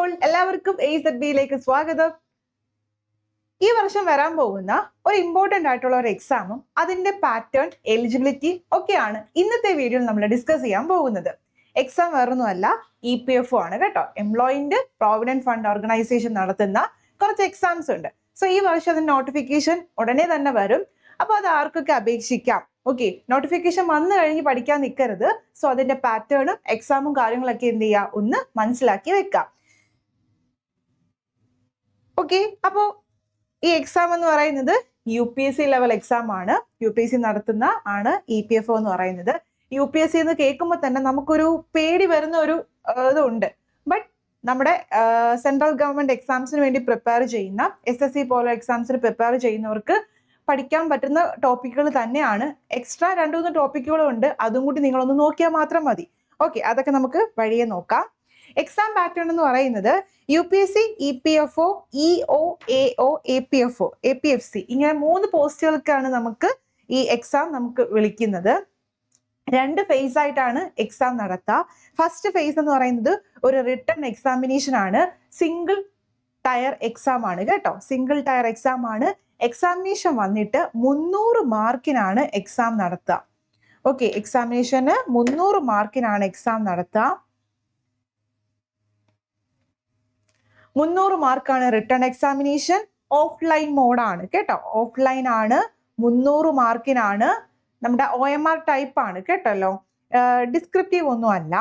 All, എല്ലാവർക്കും AZBയിലേക്ക് സ്വാഗതം. ഈ വർഷം വരാൻ പോകുന്ന ഒരു ഇമ്പോർട്ടന്റ് ആയിട്ടുള്ള ഒരു എക്സാമും അതിന്റെ പാറ്റേൺ, എലിജിബിലിറ്റി ഒക്കെയാണ് ഇന്നത്തെ വീഡിയോയിൽ നമ്മൾ ഡിസ്കസ് ചെയ്യാൻ പോകുന്നത്. എക്സാം വേറൊന്നുമല്ല, EPFO ആണ് കേട്ടോ. എംപ്ലോയിന്റ് പ്രോവിഡന്റ് ഫണ്ട് ഓർഗനൈസേഷൻ നടത്തുന്ന കുറച്ച് എക്സാംസ് ഉണ്ട്. സോ ഈ വർഷം അതിന്റെ നോട്ടിഫിക്കേഷൻ ഉടനെ തന്നെ വരും. അപ്പൊ അത് ആർക്കൊക്കെ അപേക്ഷിക്കാം. ഓക്കെ, നോട്ടിഫിക്കേഷൻ വന്നു കഴിഞ്ഞ് പഠിക്കാൻ നിൽക്കരുത്. സോ അതിന്റെ പാറ്റേണും എക്സാമും കാര്യങ്ങളൊക്കെ എന്ത് ചെയ്യുക, ഒന്ന് മനസ്സിലാക്കി വെക്കാം. ഓക്കെ, അപ്പോൾ ഈ എക്സാം എന്ന് പറയുന്നത് UPSC ലെവൽ എക്സാം ആണ്. UPSC നടത്തുന്ന ആണ് EPFO എന്ന് പറയുന്നത്. UPSC എന്ന് കേൾക്കുമ്പോൾ തന്നെ നമുക്കൊരു പേടി വരുന്ന ഒരു ഇതുണ്ട്. ബട്ട് നമ്മുടെ സെൻട്രൽ ഗവൺമെന്റ് എക്സാംസിന് വേണ്ടി പ്രിപ്പയർ ചെയ്യുന്ന SSC പോലെ എക്സാംസിന് പ്രിപ്പയർ ചെയ്യുന്നവർക്ക് പഠിക്കാൻ പറ്റുന്ന ടോപ്പിക്കുകൾ തന്നെയാണ്. എക്സ്ട്രാ 2-3 ടോപ്പിക്കുകളും ഉണ്ട്. അതും കൂടി നിങ്ങളൊന്ന് നോക്കിയാൽ മാത്രം മതി. ഓക്കെ, അതൊക്കെ നമുക്ക് വഴിയെ നോക്കാം. എക്സാം പാറ്റേൺ എന്ന് പറയുന്നത് UPSC, EPFO, EO, AO, APFO, APFC ഇങ്ങനെ 3 പോസ്റ്റുകൾക്കാണ് നമുക്ക് ഈ എക്സാം നമുക്ക് വിളിക്കുന്നത്. 2 ഫേസ് ആയിട്ടാണ് എക്സാം നടത്തുക. ഫസ്റ്റ് ഫേസ് എന്ന് പറയുന്നത് ഒരു റിട്ടൺ എക്സാമിനേഷൻ ആണ്. സിംഗിൾ ടയർ എക്സാം ആണ് കേട്ടോ. സിംഗിൾ ടയർ എക്സാം ആണ്. എക്സാമിനേഷൻ വന്നിട്ട് 300 മാർക്കിനാണ് എക്സാം നടത്തുക. ഓക്കെ, എക്സാമിനേഷന് 300 മാർക്കിനാണ് എക്സാം നടത്തുക. 300 മാർക്കാണ് റിട്ടൺ എക്സാമിനേഷൻ. ഓഫ്ലൈൻ മോഡാണ് കേട്ടോ. ഓഫ്ലൈൻ ആണ്. 300 മാർക്കിനാണ്. നമ്മുടെ OMR ടൈപ്പ് ആണ് കേട്ടല്ലോ. ഡിസ്ക്രിപ്റ്റീവ് ഒന്നും അല്ല.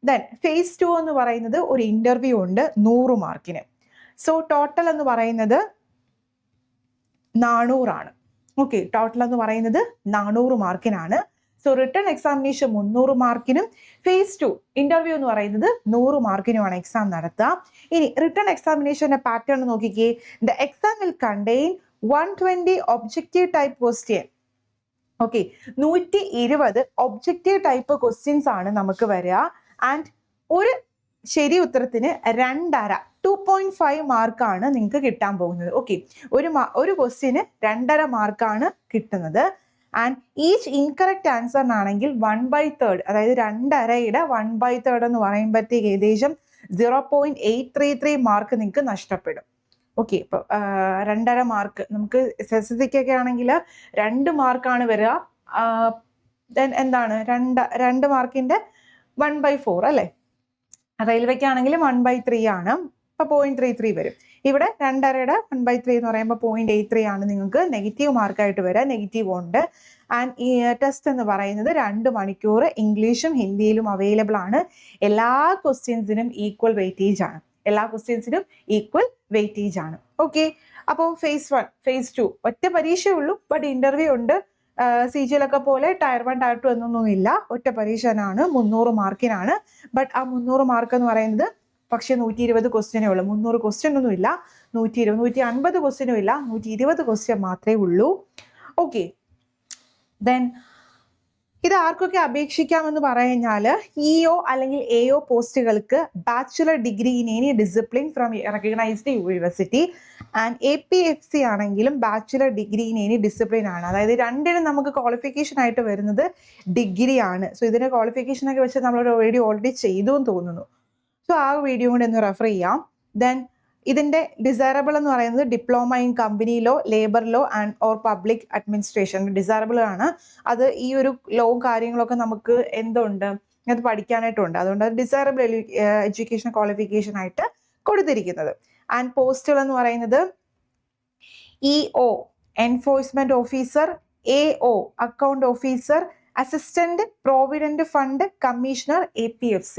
ദെൻ ഫേസ് 2 എന്ന് പറയുന്നത് ഒരു ഇന്റർവ്യൂ ഉണ്ട് 100 മാർക്കിന്. സോ ടോട്ടൽ എന്ന് പറയുന്നത് 400 ആണ്. ഓക്കെ, ടോട്ടൽ എന്ന് പറയുന്നത് 400 മാർക്കിനാണ്. സോ റിട്ടൺ എക്സാമിനേഷൻ 300 മാർക്കിനും ഫേസ് 2 ഇന്റർവ്യൂ എന്ന് പറയുന്നത് 100 മാർക്കിനുമാണ് എക്സാം നടത്തുക. ഇനി റിട്ടൺ എക്സാമിനേഷന്റെ പാറ്റേൺ നോക്കിക്കേ. The exam will contain 120 objective type question. Okay, 120 objective type questions ആണ് നമുക്ക് വരിക. ആൻഡ് ഒരു ശരി ഉത്തരത്തിന് 2.5 മാർക്കാണ് നിങ്ങൾക്ക് കിട്ടാൻ പോകുന്നത്. ഓക്കെ, ഒരു ക്വസ്റ്റ്യന് 2.5 മാർക്കാണ് കിട്ടുന്നത്. ആൻഡ് ഈച്ച് ഇൻകറക്റ്റ് ആൻസറിനാണെങ്കിൽ 1/3, അതായത് 2.5യുടെ 1/3 എന്ന് പറയുമ്പോഴത്തേക്ക് ഏകദേശം 0.833 മാർക്ക് നിങ്ങൾക്ക് നഷ്ടപ്പെടും. ഓക്കെ, ഇപ്പോൾ 2.5 മാർക്ക് നമുക്ക് SSCക്കൊക്കെ ആണെങ്കിൽ 2 മാർക്കാണ് വരിക. ദെൻ എന്താണ് 2 മാർക്കിന്റെ 1/4 അല്ലേ. റെയിൽവേക്കാണെങ്കിൽ 1/3 ആണ്. ഇപ്പൊ 0.33 വരും. ഇവിടെ 2.5യുടെ 1/3 എന്ന് പറയുമ്പോൾ 0.83 ആണ് നിങ്ങൾക്ക് നെഗറ്റീവ് മാർക്കായിട്ട് വരിക. നെഗറ്റീവ് ഉണ്ട്. ആൻഡ് ഈ ടെസ്റ്റ് എന്ന് പറയുന്നത് 2 മണിക്കൂർ ഇംഗ്ലീഷും ഹിന്ദിയിലും അവൈലബിൾ ആണ്. എല്ലാ ക്വസ്റ്റ്യൻസിനും ഈക്വൽ വെയിറ്റേജ് ആണ്. എല്ലാ ക്വസ്റ്റ്യൻസിനും ഈക്വൽ വെയിറ്റേജ് ആണ്. ഓക്കെ, അപ്പോൾ ഫേസ് 1, ഫേസ് 2 ഒറ്റ പരീക്ഷയേ ഉള്ളൂ. ബട്ട് ഇന്റർവ്യൂ ഉണ്ട്. CGL ഒക്കെ പോലെ ടയർ 1, ടയർ 2 എന്നൊന്നും ഇല്ല. ഒറ്റ പരീക്ഷനാണ്. 300 മാർക്കിനാണ്. ബട്ട് ആ 300 മാർക്ക് എന്ന് പറയുന്നത് പക്ഷേ 120 ക്വസ്റ്റ്യനേ ഉള്ളൂ. 300 ക്വസ്റ്റ്യൻ ഒന്നും ഇല്ല. 120, 150 ക്വസ്റ്റ്യനും ഇല്ല. 120 ക്വസ്റ്റ്യൻ മാത്രമേ ഉള്ളൂ. ഓക്കെ, ദെൻ ഇത് ആർക്കൊക്കെ അപേക്ഷിക്കാമെന്ന് പറഞ്ഞാൽ EO അല്ലെങ്കിൽ AO പോസ്റ്റുകൾക്ക് bachelor degree in any discipline from recognised university. And APFC ആണെങ്കിലും bachelor degree in any discipline ആണ്. അതായത് രണ്ടിനും നമുക്ക് ക്വാളിഫിക്കേഷൻ ആയിട്ട് വരുന്നത് ഡിഗ്രി ആണ്. സോ ഇതിന്റെ ക്വാളിഫിക്കേഷനൊക്കെ വെച്ച് നമ്മളൊരു വീഡിയോ ഓൾറെഡി ചെയ്തു എന്ന് തോന്നുന്നു. സോ ആ വീഡിയോ കൂടെ ഒന്ന് റെഫർ ചെയ്യാം. ദെൻ ഇതിന്റെ ഡിസൈറബിൾ എന്ന് പറയുന്നത് diploma in company law, labour law and or public administration desirable ആണ്. അത് ഈ ഒരു ലോ കാര്യങ്ങളൊക്കെ നമുക്ക് എന്തുണ്ട് അത് പഠിക്കാനായിട്ടുണ്ട്. അതുകൊണ്ട് ഡിസൈറബിൾ എഡ്യൂക്കേഷൻ ക്വാളിഫിക്കേഷൻ ആയിട്ട് കൊടുത്തിരിക്കുന്നത്. ആൻഡ് പോസ്റ്റുകൾ എന്ന് പറയുന്നത് EO enforcement officer, AO account officer, assistant provident fund commissioner, APFC.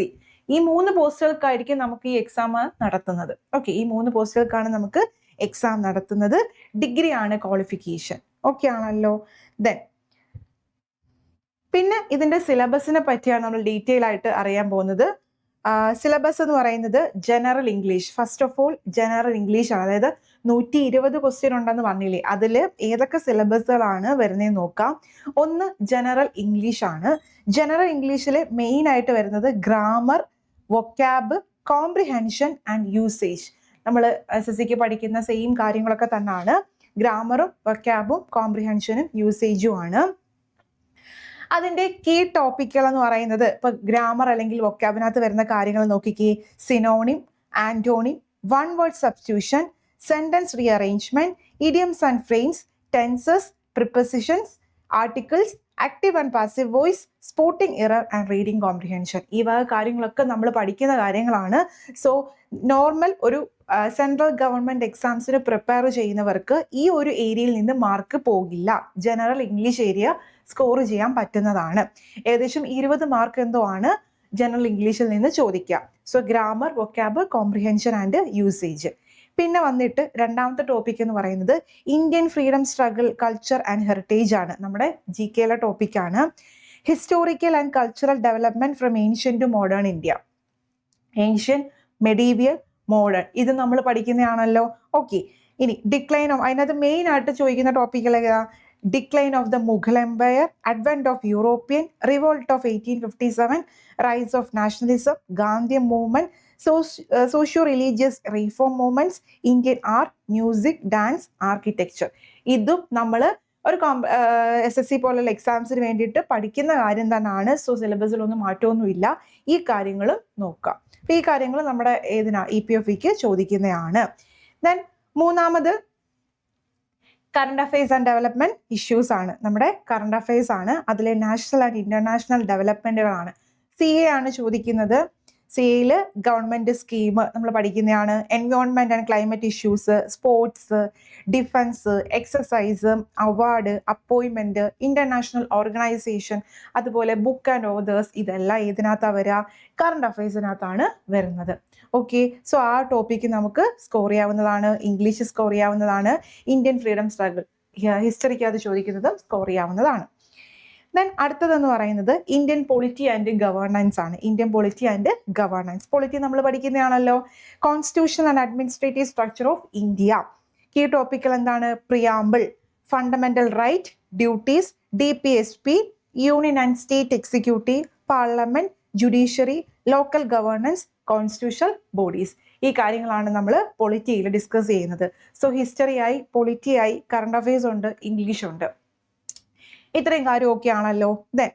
ഈ 3 പോസ്റ്റുകൾക്കായിരിക്കും നമുക്ക് ഈ എക്സാം നടത്തുന്നത്. ഓക്കെ, ഈ 3 പോസ്റ്റുകൾക്കാണ് നമുക്ക് എക്സാം നടത്തുന്നത്. ഡിഗ്രി ആണ് ക്വാളിഫിക്കേഷൻ. ഓക്കെ ആണല്ലോ. ദെൻ പിന്നെ ഇതിന്റെ സിലബസിനെ പറ്റിയാണ് നമ്മൾ ഡീറ്റെയിൽ ആയിട്ട് അറിയാൻ പോകുന്നത്. സിലബസ് എന്ന് പറയുന്നത് general English. First of all general English ആണ്. അതായത് 120 ക്വസ്റ്റ്യൻ ഉണ്ടെന്ന് പറഞ്ഞില്ലേ, അതിൽ ഏതൊക്കെ സിലബസുകളാണ് വരുന്നതെന്ന് നോക്കാം. ഒന്ന് ജനറൽ ഇംഗ്ലീഷ് ആണ്. ജനറൽ ഇംഗ്ലീഷിൽ മെയിൻ ആയിട്ട് വരുന്നത് grammar, vocab, comprehension and usage. നമ്മൾ SSCക്ക് പഠിക്കുന്ന സെയിം കാര്യങ്ങളൊക്കെ തന്നെയാണ്. ഗ്രാമറും വൊക്കാബും കോംപ്രിഹെൻഷനും യൂസേജും ആണ്. അതിന്റെ കീ ടോപ്പിക്കുകൾ എന്ന് പറയുന്നത് ഇപ്പൊ ഗ്രാമർ അല്ലെങ്കിൽ വൊക്കാബിനകത്ത് വരുന്ന കാര്യങ്ങൾ നോക്കിക്കേ. Synonym, antonym, one word substitution, sentence rearrangement, idioms and frames, tenses, prepositions, articles, active and passive voice, spotting error and reading comprehension. ഈ വക കാര്യങ്ങളൊക്കെ നമ്മൾ പഠിക്കുന്ന കാര്യങ്ങളാണ്. സോ നോർമൽ ഒരു സെൻട്രൽ ഗവൺമെന്റ് എക്സാംസിന് പ്രിപ്പയർ ചെയ്യുന്നവർക്ക് ഈ ഒരു ഏരിയയിൽ നിന്ന് മാർക്ക് പോകില്ല. ജനറൽ ഇംഗ്ലീഷ് ഏരിയ സ്കോർ ചെയ്യാൻ പറ്റുന്നതാണ്. ഏകദേശം 20 മാർക്ക് എന്തോ ആണ് ജനറൽ ഇംഗ്ലീഷിൽ നിന്ന് ചോദിക്കുക. So grammar, vocab, comprehension and usage. പിന്നെ വന്നിട്ട് രണ്ടാമത്തെ ടോപ്പിക് എന്ന് പറയുന്നത് Indian freedom struggle, culture and heritage ആണ്. നമ്മുടെ GK ടോപ്പിക്കാണ്. Historical and cultural development from ancient to modern India. Ancient, medieval, modern, ഇത് നമ്മൾ പഠിക്കുന്നതാണല്ലോ. ഓക്കെ, ഇനി ഡിക്ലൈൻ ഓഫ്, അതിനകത്ത് മെയിൻ ആയിട്ട് ചോദിക്കുന്ന ടോപ്പിക്കുകൾ ഏതാ? Decline of the Mughal empire, advent of European, revolt of 1857, rise of nationalism, Gandhian movement, socio religious reform movements, Indian art, music, dance, architecture. ഇതും നമ്മൾ ഒരു SSC പോലുള്ള എക്സാംസിന് വേണ്ടിയിട്ട് പഠിക്കുന്ന കാര്യം തന്നെയാണ്. സോ സിലബസിലൊന്നും മാറ്റമൊന്നുമില്ല. ഈ കാര്യങ്ങളും നോക്കാം. അപ്പോൾ ഈ കാര്യങ്ങൾ നമ്മുടെ EPFക്ക് ചോദിക്കുന്നതാണ്. ദെൻ മൂന്നാമത് current affairs and development issues ആണ്. നമ്മുടെ കറണ്ട് അഫയേഴ്സ് ആണ്. അതിലെ നാഷണൽ ആൻഡ് ഇന്റർനാഷണൽ ഡെവലപ്മെന്റുകളാണ്. CA ആണ് ചോദിക്കുന്നത്. CAയിൽ ഗവൺമെന്റ് സ്കീം നമ്മൾ പഠിക്കുന്നതാണ്. Environment and climate issues, sports, defence, exercise, award, അപ്പോയിൻമെന്റ്, ഇന്റർനാഷണൽ ഓർഗനൈസേഷൻ, അതുപോലെ ബുക്ക് ആൻഡ് ഓതേഴ്സ്, ഇതെല്ലാം ഇതിനകത്താണ് വരിക, കറണ്ട് അഫയേഴ്സിനകത്താണ് വരുന്നത്. ഓക്കെ, സോ ആ ടോപ്പിക്ക് നമുക്ക് സ്കോർ ചെയ്യാവുന്നതാണ്. ഇംഗ്ലീഷ് സ്കോർ ചെയ്യാവുന്നതാണ്. ഇന്ത്യൻ ഫ്രീഡം സ്ട്രഗിൾ ഹിസ്റ്ററിക്കകത്ത് ചോദിക്കുന്നത് സ്കോർ ചെയ്യാവുന്നതാണ്. ദെൻ അടുത്തതെന്ന് പറയുന്നത് ഇന്ത്യൻ പൊളിറ്റി ആൻഡ് ഗവേണൻസ് ആണ്. Indian polity and governance. Polity നമ്മൾ പഠിക്കുന്നതാണല്ലോ. Constitution and administrative structure of India. Key topical എന്താണ്? Preamble, fundamental right, duties, DPSP, union and state executive, parliament, judiciary, local governance, constitutional bodies. ഈ കാര്യങ്ങളാണ് നമ്മൾ പൊളിറ്റിയിൽ discuss ചെയ്യുന്നത്. So ഹിസ്റ്ററിയായി, പൊളിറ്റിയായി, കറണ്ട് അഫയേഴ്സ് ഉണ്ട്, ഇംഗ്ലീഷ് ഉണ്ട്. ഇത്രയും കാര്യമൊക്കെ ആണല്ലോ. ദെൻ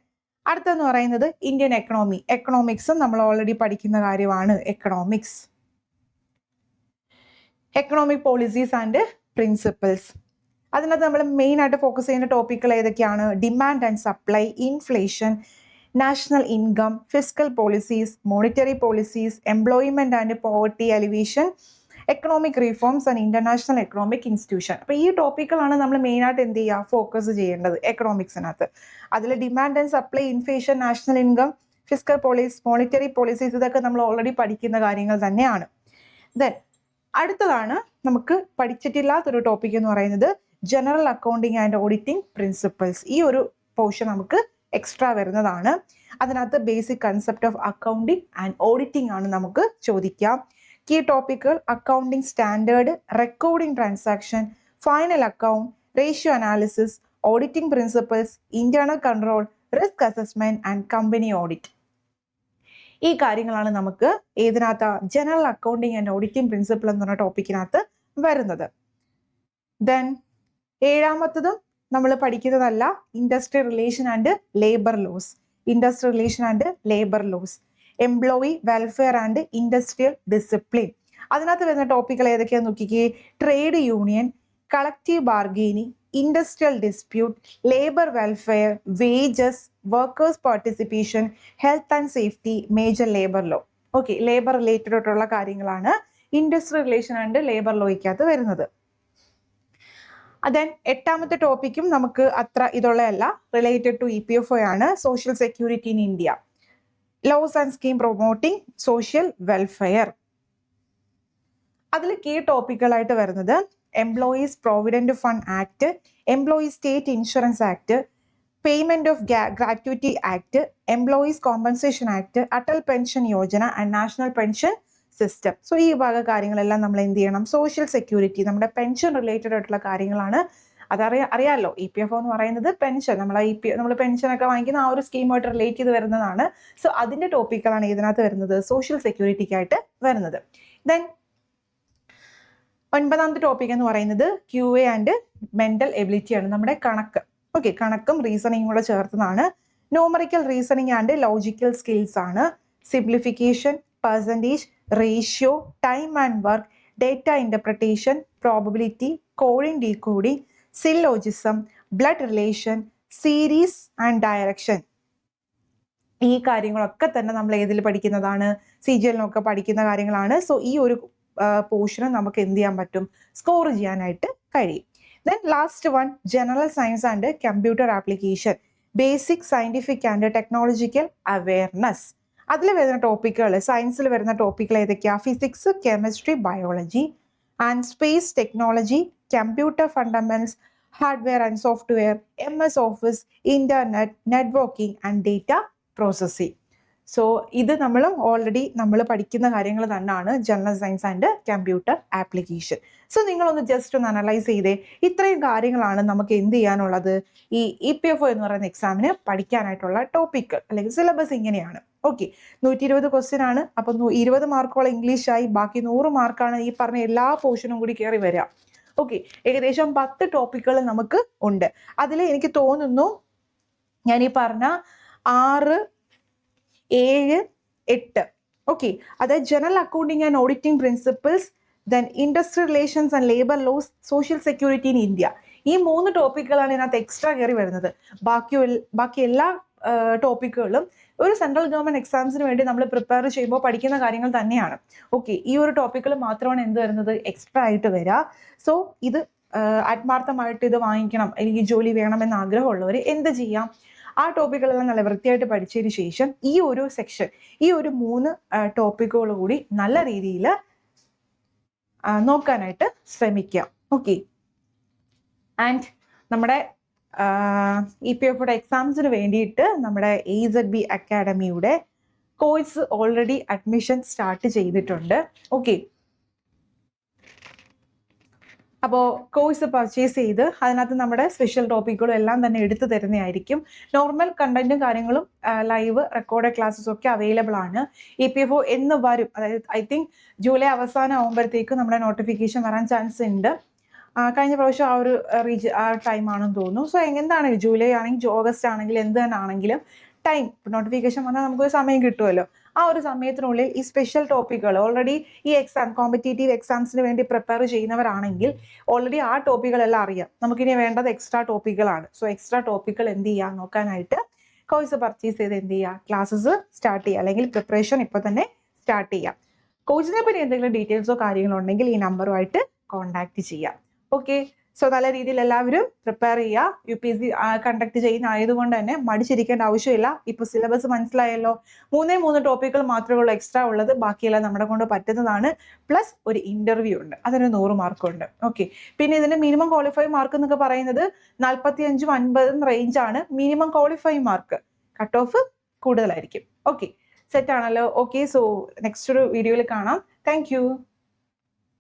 അടുത്തെന്ന് പറയുന്നത് ഇന്ത്യൻ എക്കണോമി. എക്കണോമിക്സും നമ്മൾ ഓൾറെഡി പഠിക്കുന്ന കാര്യമാണ്. Economics, economic policies and principles. അതിനകത്ത് നമ്മൾ മെയിൻ ആയിട്ട് ഫോക്കസ് ചെയ്യുന്ന ടോപ്പിക്കുകൾ ഏതൊക്കെയാണ്? Demand and supply, inflation, national income, fiscal policies, monetary policies, employment and poverty alleviation, economic reforms and international economic institution. അപ്പോൾ ഈ ടോപ്പിക്കുകളാണ് നമ്മൾ മെയിനായിട്ട് എന്ത് ചെയ്യുക, ഫോക്കസ് ചെയ്യേണ്ടത് എക്കണോമിക്സിനകത്ത്. അതിൽ demand and supply, inflation, national income, fiscal policy, monetary policies, ഇതൊക്കെ നമ്മൾ ഓൾറെഡി പഠിക്കുന്ന കാര്യങ്ങൾ തന്നെയാണ്. ദെൻ അടുത്തതാണ് നമുക്ക് പഠിച്ചിട്ടില്ലാത്തൊരു ടോപ്പിക് എന്ന് പറയുന്നത് general accounting and auditing principles. ഈ ഒരു പോർഷൻ നമുക്ക് എക്സ്ട്രാ വരുന്നതാണ്. അതിനകത്ത് basic concept of accounting and auditing ആണ് നമുക്ക് ചോദിക്കാം. കീ ടോപ്പിക്കുകൾ accounting standard, recording transaction, final account, ratio analysis, auditing principles, internal control, risk assessment and company audit. ഈ കാര്യങ്ങളാണ് നമുക്ക് ഏതിനകത്ത് general accounting and auditing principle എന്ന് പറഞ്ഞ ടോപ്പിക്കിനകത്ത് വരുന്നത്. ദെൻ ഏഴാമത്തതും നമ്മൾ പഠിക്കുന്നതല്ല, industrial relation and labour laws. Industrial relation and labour loss, employee welfare and industrial discipline. അതിനകത്ത് വരുന്ന ടോപ്പിക്കുകൾ ഏതൊക്കെയാണെന്ന് നോക്കിക്കേ. Trade union, collective bargaining, industrial dispute, labour welfare, wages, workers participation, health and safety, major labour law. Okay, labour related ആയിട്ടുള്ള കാര്യങ്ങളാണ് industrial relation and labour ലോയ്ക്കകത്ത് വരുന്നത്. Then എട്ടാമത്തെ ടോപ്പിക്കും നമുക്ക് അത്ര ഇതുള്ളതല്ല, റിലേറ്റഡ് ടു EPFO ആണ്. Social security in India, laws and scheme promoting social welfare. അതിൽ കീ ടോപ്പിക്കുകളായിട്ട് വരുന്നത് employees provident fund act, employees state insurance act, payment of gratuity act, employees compensation act, Atal pension Yojana and national pension system. So ഈ വക കാര്യങ്ങളെല്ലാം നമ്മൾ എന്ത് ചെയ്യണം? Social security, നമ്മുടെ പെൻഷൻ റിലേറ്റഡ് ആയിട്ടുള്ള കാര്യങ്ങളാണ്. അറിയാമല്ലോ, EPFO എന്ന് പറയുന്നത് പെൻഷൻ, നമ്മൾ പെൻഷനൊക്കെ വാങ്ങിക്കുന്ന ആ ഒരു സ്കീമായിട്ട് റിലേറ്റ് ചെയ്ത് വരുന്നതാണ്. സോ അതിൻ്റെ ടോപ്പിക്കുകളാണ് ഇതിനകത്ത് വരുന്നത്, സോഷ്യൽ സെക്യൂരിറ്റിക്കായിട്ട് വരുന്നത്. ദെൻ ഒൻപതാമത്തെ ടോപ്പിക് എന്ന് പറയുന്നത് QA ആൻഡ് മെന്റൽ എബിലിറ്റി ആണ്, നമ്മുടെ കണക്ക്. ഓക്കെ, കണക്കും റീസണിങ്ങും കൂടെ ചേർത്തതാണ്. Numerical reasoning and logical skills ആണ്. Simplification, percentage, ratio, time and work, data interpretation, probability, coding decoding, syllogism, blood relation, series and direction. ഈ കാര്യങ്ങളൊക്കെ തന്നെ നമ്മൾ ഏതിൽ പഠിക്കുന്നതാണ്? CGL-നൊക്കെ പഠിക്കുന്ന കാര്യങ്ങളാണ്. സോ ഈ ഒരു പോർഷന് നമുക്ക് എന്ത് ചെയ്യാൻ പറ്റും? സ്കോർ ചെയ്യാനായിട്ട് കഴിയും. Then last one, general science and computer application, basic scientific and technological awareness. അതിൽ വരുന്ന ടോപ്പിക്കുകൾ, സയൻസിൽ വരുന്ന ടോപ്പിക്കുകൾ ഏതൊക്കെയാണ്? Physics, chemistry, biology and space technology, computer ഫണ്ടമെന്റ്സ്, hardware and software, MS office, internet, networking and data processing. So ഇത് already നമ്മൾ പഠിക്കുന്ന കാര്യങ്ങൾ തന്നെയാണ് general science and computer application. So നിങ്ങളൊന്ന് ജസ്റ്റ് ഒന്ന് അനലൈസ് ചെയ്തേ. ഇത്രയും കാര്യങ്ങളാണ് നമുക്ക് എന്ത് ചെയ്യാനുള്ളത്? ഈ EPFO എന്ന് പറയുന്ന എക്സാമിന് പഠിക്കാനായിട്ടുള്ള ടോപ്പിക് അല്ലെങ്കിൽ സിലബസ് ഇങ്ങനെയാണ്. ഓക്കെ, 120 ക്വസ്റ്റ്യൻ ആണ്. അപ്പം 20 മാർക്കോളം ഇംഗ്ലീഷായി, ബാക്കി 100 മാർക്കാണ് ഈ പറഞ്ഞ എല്ലാ പോർഷനും കൂടി കയറി വരിക. ഓക്കെ, ഏകദേശം 10 ടോപ്പിക്കുകൾ നമുക്ക് ഉണ്ട്. അതിൽ എനിക്ക് തോന്നുന്നു ഞാൻ ഈ പറഞ്ഞ 6, 7, 8, ഓക്കെ, അതായത് general accounting and auditing principles, then industrial relations and labour loss, social security in India, ഈ 3 ടോപ്പിക്കുകളാണ് ഇതിനകത്ത് എക്സ്ട്രാ കയറി വരുന്നത്. ബാക്കി എല്ലാ ടോപ്പിക്കുകളും ഒരു സെൻട്രൽ ഗവൺമെന്റ് എക്സാംസിന് വേണ്ടി നമ്മൾ പ്രിപ്പയർ ചെയ്യുമ്പോൾ പഠിക്കുന്ന കാര്യങ്ങൾ തന്നെയാണ്. ഓക്കെ, ഈ ഒരു ടോപ്പിക്കുകൾ മാത്രമാണ് എന്ത് വരുന്നത്? എക്സ്ട്രാ ആയിട്ട് വരിക. സോ ഇത് ആത്മാർത്ഥമായിട്ട് ഇത് വാങ്ങിക്കണം, എനിക്ക് ജോലി വേണമെന്ന് ആഗ്രഹമുള്ളവർ എന്ത് ചെയ്യാം? ആ ടോപ്പിക്കുകളെല്ലാം നല്ല വൃത്തിയായിട്ട് പഠിച്ചതിന് ശേഷം ഈ ഒരു സെക്ഷൻ, ഈ ഒരു 3 ടോപ്പിക്കുകൾ കൂടി നല്ല രീതിയിൽ നോക്കാനായിട്ട് ശ്രമിക്കാം. ഓക്കെ, ആൻഡ് നമ്മുടെ EPFO എക്സാംസിന് വേണ്ടിയിട്ട് നമ്മുടെ AZB അക്കാഡമിയുടെ കോഴ്സ് ഓൾറെഡി അഡ്മിഷൻ സ്റ്റാർട്ട് ചെയ്തിട്ടുണ്ട്. ഓക്കെ, അപ്പോൾ കോഴ്സ് പർച്ചേസ് ചെയ്ത് അതിനകത്ത് നമ്മുടെ സ്പെഷ്യൽ ടോപ്പിക്കുകളും എല്ലാം തന്നെ എടുത്തു തരുന്നതായിരിക്കും. നോർമൽ കണ്ടന്റും കാര്യങ്ങളും ലൈവ് റെക്കോർഡ് ക്ലാസ്സസും ഒക്കെ അവൈലബിൾ ആണ്. EPFO എന്ന് വരും, അതായത് ഐ തിങ്ക് ജൂലൈ അവസാനം ആകുമ്പോഴത്തേക്കും നമ്മുടെ നോട്ടിഫിക്കേഷൻ വരാൻ ചാൻസ് ഉണ്ട്. കഴിഞ്ഞ പ്രാവശ്യം ആ ടൈം ആണെന്ന് തോന്നുന്നു. സോ എന്താണെങ്കിലും ജൂലൈ ആണെങ്കിൽ ഓഗസ്റ്റ് ആണെങ്കിലും എന്ത് തന്നെ ആണെങ്കിലും ടൈം നോട്ടിഫിക്കേഷൻ വന്നാൽ നമുക്കൊരു സമയം കിട്ടുമല്ലോ. ആ ഒരു സമയത്തിനുള്ളിൽ ഈ സ്പെഷ്യൽ ടോപ്പിക്കുകൾ ഓൾറെഡി ഈ കോമ്പറ്റേറ്റീവ് എക്സാംസിന് വേണ്ടി പ്രിപ്പയർ ചെയ്യുന്നവരാണെങ്കിൽ ഓൾറെഡി ആ ടോപ്പിക്കുകളെല്ലാം അറിയാം. നമുക്കിനി വേണ്ടത് എക്സ്ട്രാ ടോപ്പിക്കുകളാണ്. സോ എക്സ്ട്രാ ടോപ്പിക്കുകൾ എന്ത് ചെയ്യുക നോക്കാനായിട്ട് കോഴ്സ് പർച്ചേസ് ചെയ്ത് എന്ത് ചെയ്യുക, ക്ലാസ്സസ് സ്റ്റാർട്ട് ചെയ്യുക, അല്ലെങ്കിൽ പ്രിപ്പറേഷൻ ഇപ്പോൾ തന്നെ സ്റ്റാർട്ട് ചെയ്യാം. കോഴ്സിനെ പറ്റി എന്തെങ്കിലും ഡീറ്റെയിൽസോ കാര്യങ്ങളോ ഉണ്ടെങ്കിൽ ഈ നമ്പറുമായിട്ട് കോൺടാക്ട് ചെയ്യാം. ഓക്കെ, സോ നല്ല രീതിയിൽ എല്ലാവരും പ്രിപ്പയർ ചെയ്യുക. UPSC കണ്ടക്ട് ചെയ്യുന്ന ആയതുകൊണ്ട് തന്നെ മടിച്ചിരിക്കേണ്ട ആവശ്യമില്ല. ഇപ്പോൾ സിലബസ് മനസ്സിലായല്ലോ. 3 ടോപ്പിക്കുകൾ മാത്രമേ ഉള്ളൂ എക്സ്ട്രാ ഉള്ളത്, ബാക്കിയെല്ലാം നമ്മുടെ കൊണ്ട് പറ്റുന്നതാണ്. പ്ലസ് ഒരു ഇന്റർവ്യൂ ഉണ്ട്, അതിന് 100 മാർക്കുണ്ട്. ഓക്കെ, പിന്നെ ഇതിന്റെ മിനിമം ക്വാളിഫൈ മാർക്ക് എന്നൊക്കെ പറയുന്നത് 45-50 റേഞ്ചാണ് minimum qualify mark. Cut off കൂടുതലായിരിക്കും. ഓക്കെ, സെറ്റ് ആണല്ലോ. ഓക്കെ, സോ നെക്സ്റ്റ് ഒരു വീഡിയോയിൽ കാണാം. താങ്ക്